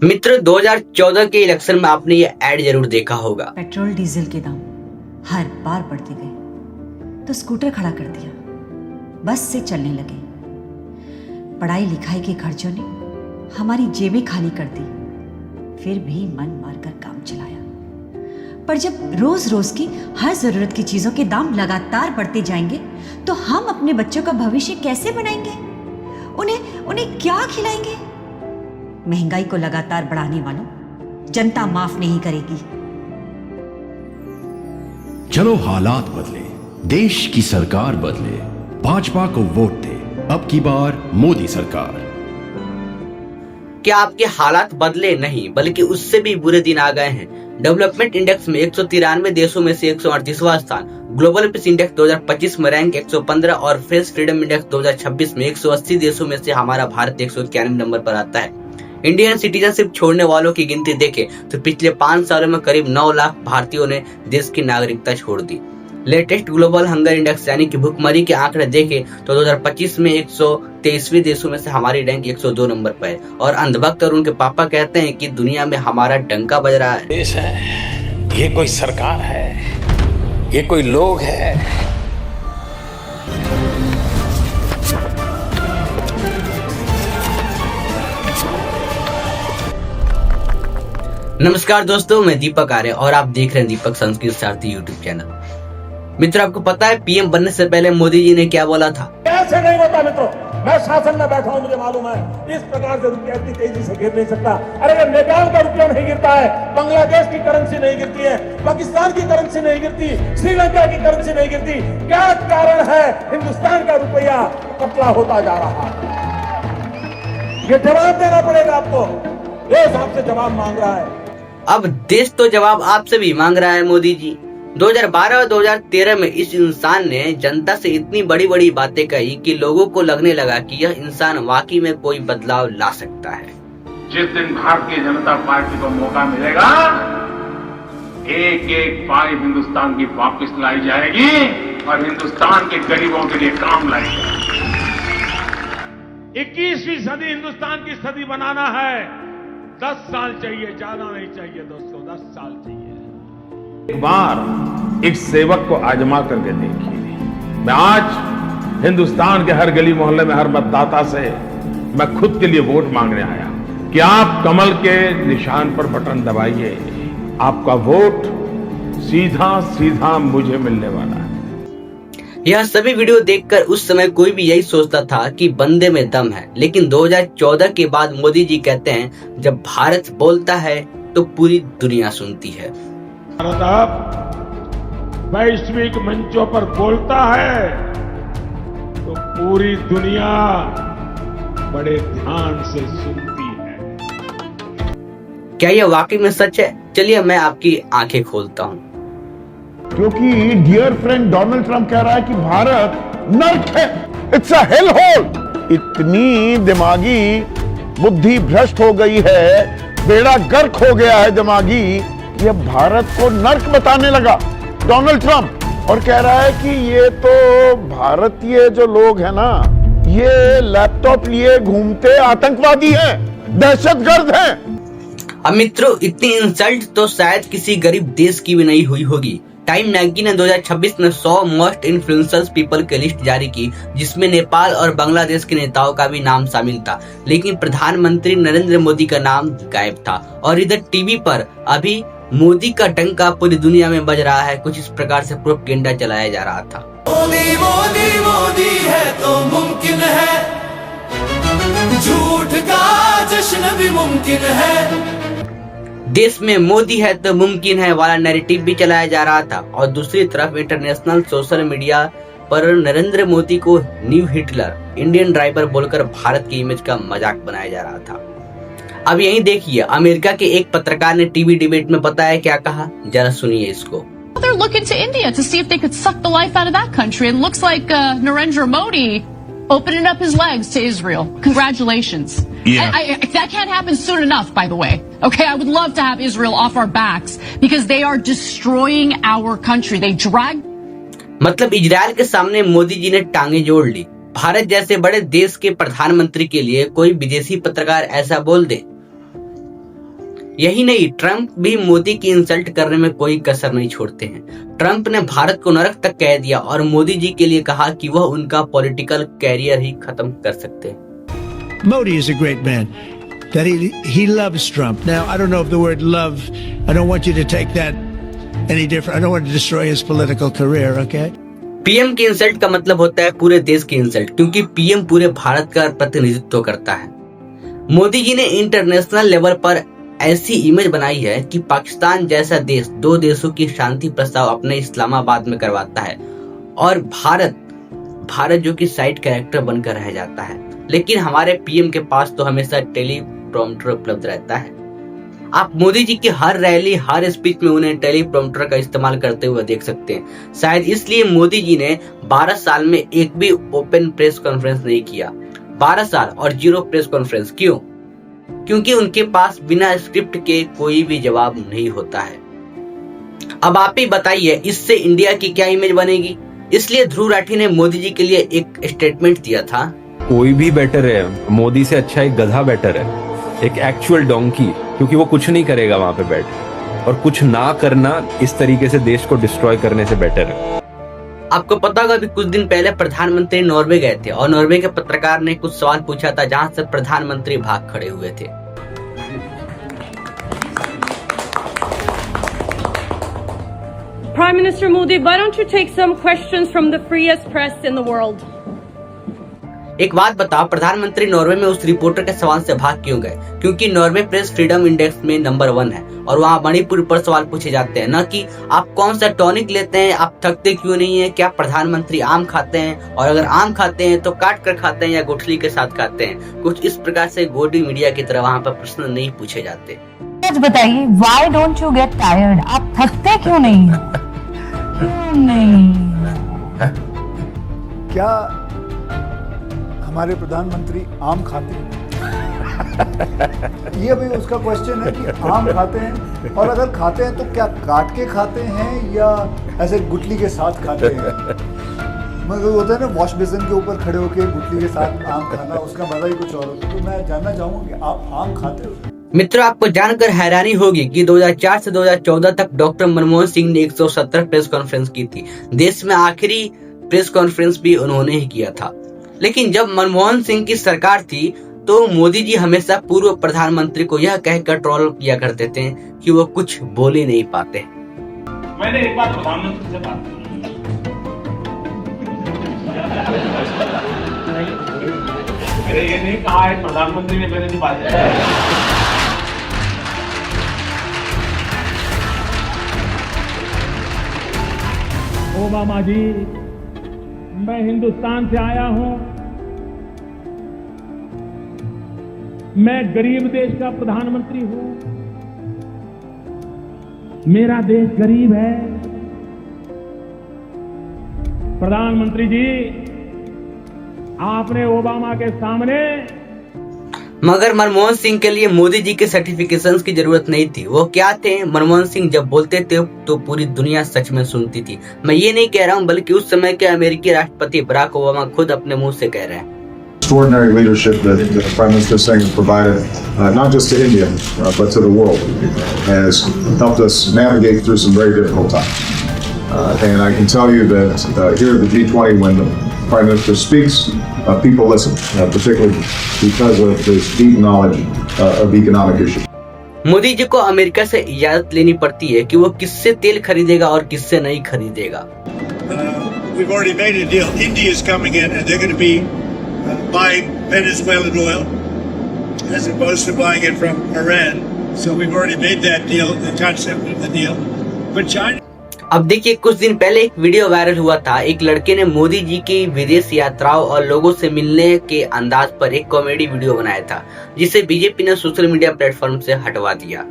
मित्र 2014 के इलेक्शन में आपने ये ऐड जरूर देखा होगा। पेट्रोल डीजल के दाम हर बार बढ़ते गए तो स्कूटर खड़ा कर दिया, बस से चलने लगे। पढ़ाई लिखाई के खर्चों ने हमारी जेबें खाली कर दी, फिर भी मन मारकर काम चलाया। पर जब रोज रोज की हर जरूरत की चीजों के दाम लगातार बढ़ते जाएंगे तो हम अपने बच्चों का भविष्य कैसे बनाएंगे? उन्हें क्या खिलाएंगे? महंगाई को लगातार बढ़ाने वालों जनता माफ नहीं करेगी। चलो हालात बदले, देश की सरकार बदले, भाजपा को वोट दे, अब की बार मोदी सरकार। क्या आपके हालात बदले? नहीं, बल्कि उससे भी बुरे दिन आ गए हैं। डेवलपमेंट इंडेक्स में 193 देशों में से 138वां स्थान, ग्लोबल पीस इंडेक्स 2025 में रैंक 115 और प्रेस फ्रीडम इंडेक्स 2026 में 180 देशों में से हमारा भारत 191 नंबर पर आता है। इंडियन सिटीजनशिप छोड़ने वालों की गिनती देखें तो पिछले 5 सालों में करीब 9 लाख भारतीयों ने देश की नागरिकता छोड़ दी। लेटेस्ट ग्लोबल हंगर इंडेक्स यानी कि भूखमरी के आंकड़े देखें तो 2025 में 123वें देशों में से हमारी रैंक 102 नंबर पर है। और अंधभक्त और उनके पापा कहते हैं कि दुनिया में हमारा डंका बज रहा है। देश है, ये कोई सरकार है, ये कोई लोग है। नमस्कार दोस्तों, मैं दीपक आर्य और आप देख रहे हैं दीपक संस्कृत सारथी यूट्यूब चैनल। मित्र, आपको पता है पीएम बनने से पहले मोदी जी ने क्या बोला था? ऐसे नहीं होता मित्रों, मैं शासन में बैठा हूं, मुझे मालूम है इस प्रकार से रुपया इतनी तेजी से गिर नहीं सकता। अरे अगर नेपाल का रुपया नहीं गिरता है, बांग्लादेश की करेंसी नहीं गिरती है, पाकिस्तान की करेंसी नहीं गिरती, श्रीलंका की करेंसी नहीं गिरती, क्या कारण है? हिंदुस्तान का रुपया पतला होता जा रहा है। ये जवाब देना पड़ेगा आपको, देश आपसे जवाब मांग रहा है। अब देश तो जवाब आपसे भी मांग रहा है मोदी जी। 2012 और 2013 में इस इंसान ने जनता से इतनी बड़ी बड़ी बातें कही कि लोगों को लगने लगा कि यह इंसान वाकई में कोई बदलाव ला सकता है। जिस दिन भारतीय जनता पार्टी को मौका मिलेगा, एक एक पाई हिंदुस्तान की वापस लाई जाएगी और हिंदुस्तान के गरीबों के लिए काम लाई जाएगी। 21वीं सदी हिंदुस्तान की सदी बनाना है, 10 साल चाहिए, ज्यादा नहीं चाहिए दोस्तों, 10 साल चाहिए। एक बार एक सेवक को आजमा करके देखिए। मैं आज हिंदुस्तान के हर गली मोहल्ले में हर मतदाता से मैं खुद के लिए वोट मांगने आया कि आप कमल के निशान पर बटन दबाइए, आपका वोट सीधा सीधा मुझे मिलने वाला है। यह सभी वीडियो देखकर उस समय कोई भी यही सोचता था कि बंदे में दम है, लेकिन 2014 के बाद मोदी जी कहते हैं जब भारत बोलता है तो पूरी दुनिया सुनती है। भारत अब वैश्विक मंचों पर बोलता है तो पूरी दुनिया बड़े ध्यान से सुनती है। क्या यह वाकई में सच है? चलिए मैं आपकी आंखें खोलता हूँ। क्योंकि डियर फ्रेंड डोनाल्ड ट्रंप कह रहा है कि भारत नर्क है, इट्स अ हेल होल। इतनी दिमागी बुद्धि भ्रष्ट हो गई है, बेड़ा गर्क हो गया है दिमागी, ये भारत को नर्क बताने लगा डोनाल्ड ट्रंप। और कह रहा है कि ये तो भारतीय जो लोग हैं ना, ये लैपटॉप लिए घूमते आतंकवादी हैं, दहशतगर्द हैं। अब मित्रों, इतनी इंसल्ट तो शायद किसी गरीब देश की भी नहीं हुई होगी। टाइम मैगजीन ने 2026 में 100 मोस्ट इन्फ्लुएंशियल पीपल की लिस्ट जारी की, जिसमें नेपाल और बांग्लादेश के नेताओं का भी नाम शामिल था, लेकिन प्रधानमंत्री नरेंद्र मोदी का नाम गायब था। और इधर टीवी पर अभी मोदी का डंका पूरी दुनिया में बज रहा है। कुछ इस प्रकार से प्रोपेगेंडा चलाया जा रहा था। मोदी मोदी मोदी है तो मुमकिन है, झूठ का जश्न भी मुमकिन है। देश में मोदी है तो मुमकिन है वाला नैरेटिव भी चलाया जा रहा था, और दूसरी तरफ इंटरनेशनल सोशल मीडिया पर नरेंद्र मोदी को न्यू हिटलर, इंडियन ड्राइवर बोलकर भारत की इमेज का मजाक बनाया जा रहा था। अब यही देखिए, अमेरिका के एक पत्रकार ने टीवी डिबेट में बताया क्या कहा, जरा सुनिए इसको। They're looking to India to see if they could suck the life out of that country. It looks like Narendra Modi opening up his legs to Israel. Congratulations. Yeah. That can't happen soon enough, by the way. Okay, I would love to have Israel off our backs because they are destroying our country. They drag. मतलब Israel के सामने मोदी जी ने टांगे जोड़ ली। भारत जैसे बड़े देश के प्रधानमंत्री के लिए कोई विदेशी पत्रकार ऐसा बोल दे। यही नहीं, ट्रंप भी मोदी की इंसल्ट करने में कोई कसर नहीं छोड़ते हैं। ट्रंप ने भारत को नरक तक कह दिया और मोदी जी के लिए कहा कि वह उनका पॉलिटिकल कैरियर ही खत्म कर सकते हैं। Modi is a great man. That he loves Trump. Now, I don't know if the word love, I don't want you to take that any different. I don't want to destroy his political career, okay? PM की insult का मतलब होता है पूरे देश की insult, क्योंकि PM पूरे भारत का प्रतिनिधित्व करता है। मोदी जी ने इंटरनेशनल लेवल पर ऐसी इमेज बनाई है कि पाकिस्तान जैसा देश दो देशों की शांति प्रस्ताव अपने इस्लामाबाद में करवाता है और भारत जो कि साइड कैरेक्टर बनकर रह जाता है। लेकिन हमारे पीएम के पास तो हमेशा टेलीप्रॉम्प्टर उपलब्ध रहता है। आप मोदी जी की हर रैली, हर स्पीच में उन्हें टेलीप्रॉम्प्टर का इस्तेमाल करते हुए देख सकते हैं। शायद इसलिए मोदी जी ने 12 साल में एक भी ओपन प्रेस कॉन्फ्रेंस नहीं किया। 12 साल और 0 प्रेस कॉन्फ्रेंस। क्यों? क्योंकि उनके पास बिना स्क्रिप्ट के कोई भी जवाब नहीं होता है। अब आप ही बताइए, इससे इंडिया की क्या इमेज बनेगी? इसलिए ध्रुव राठी ने मोदी जी के लिए एक स्टेटमेंट दिया था। कोई भी बेटर है, मोदी से अच्छा एक गधा बेटर है, एक एक्चुअल डोंकी, क्योंकि वो कुछ नहीं करेगा वहां पे बैठ, और कुछ ना करना इस तरीके से देश को डिस्ट्रॉय करने से बेटर है। आपको पता होगा, अभी कुछ दिन पहले प्रधानमंत्री नॉर्वे गए थे और नॉर्वे के पत्रकार ने कुछ सवाल पूछा था, जहां से प्रधानमंत्री भाग खड़े हुए थे। Prime Minister Modi, why don't you take some questions from the freest press in the world? एक बात बताओ, प्रधानमंत्री नॉर्वे में उस रिपोर्टर के सवाल से भाग क्यों गए? क्योंकि नॉर्वे प्रेस फ्रीडम इंडेक्स में नंबर 1 है और वहाँ मणिपुर पर सवाल पूछे जाते हैं, न कि आप कौन सा टॉनिक लेते हैं, आप थकते क्यों नहीं है, क्या प्रधानमंत्री आम खाते हैं, और अगर आम खाते हैं तो काट कर खाते हैं या गुठली के साथ खाते हैं। कुछ इस प्रकार से गोदी मीडिया की तरह वहाँ पर प्रश्न नहीं पूछे जाते। बताइए, why don't you get tired? आप थकते क्यों नहीं? क्यों नहीं? क्या हमारे प्रधानमंत्री आम खाते हैं? ये भी उसका क्वेश्चन है कि आम खाते हैं, और अगर खाते हैं तो क्या काट के खाते हैं या ऐसे गुठली के साथ खाते हैं? मतलब होता है ना, वॉश बेसिन के ऊपर खड़े होकर गुठली के साथ आम खाना, उसका मजा ही कुछ और होता है। तो मैं जानना चाहूंगा कि आप आम खाते हो? मित्रों, आपको जानकर हैरानी होगी कि 2004 से 2014 तक डॉक्टर मनमोहन सिंह ने 170 प्रेस कॉन्फ्रेंस की थी। देश में आखिरी प्रेस कॉन्फ्रेंस भी उन्होंने ही किया था। लेकिन जब मनमोहन सिंह की सरकार थी तो मोदी जी हमेशा पूर्व प्रधानमंत्री को यह कहकर ट्रोल किया करते थे कि वो कुछ बोल ही नहीं पाते। मैंने एक बार प्रधानमंत्री से बात की, मैंने ये नहीं कहा है प्रधानमंत्री ने मेरे से बात की। ओबामा जी, मैं हिंदुस्तान से आया हूं, मैं गरीब देश का प्रधानमंत्री हूं, मेरा देश गरीब है। प्रधानमंत्री जी, आपने ओबामा के सामने। मगर मनमोहन सिंह के लिए मोदी जी के सर्टिफिकेशंस की जरूरत नहीं थी। वो क्या थे? मनमोहन सिंह जब बोलते थे तो पूरी दुनिया सच में सुनती थी। मैं ये नहीं कह रहा हूँ, बल्कि उस समय के अमेरिकी राष्ट्रपति बराक ओबामा खुद अपने मुंह से कह रहे हैं। Extraordinary leadership that Prime Minister Singh has provided, not just to India, but to the world, has helped us navigate through some very difficult times. And I can tell you that here at the G20, when the Prime Minister speaks, people listen, particularly because of his deep knowledge of economic issues. Modi ji को America से इजाजत लेनी पड़ती है कि वो किससे तेल खरीदेगा और किससे नहीं खरीदेगा। We've already made a deal. India is coming in, and they're going to be buying Venezuelan oil as opposed to buying it from Iran. So we've already made that deal, the concept of the deal. But China. अब देखिए, कुछ दिन पहले एक video viral हुआ था। एक लड़के ने मोदी जी की विदेश यात्राओं और लोगों से मिलने के अंदाज पर एक कॉमेडी वीडियो बनाया था, जिसे बीजेपी ने सोशल मीडिया प्लेटफॉर्म से हटवा दिया।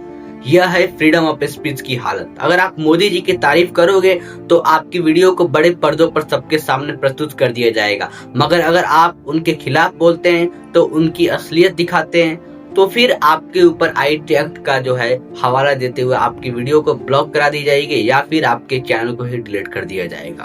यह है फ्रीडम ऑफ स्पीच की हालत। अगर आप मोदी जी की तारीफ करोगे तो आपकी वीडियो को बड़े पर्दों पर सबके सामने प्रस्तुत कर दिया जाएगा, मगर अगर आप उनके खिलाफ बोलते हैं तो उनकी असलियत दिखाते हैं तो फिर आपके ऊपर आईटी एक्ट का जो है हवाला देते हुए आपकी वीडियो को ब्लॉक करा दी जाएगी या फिर आपके चैनल को ही डिलीट कर दिया जाएगा।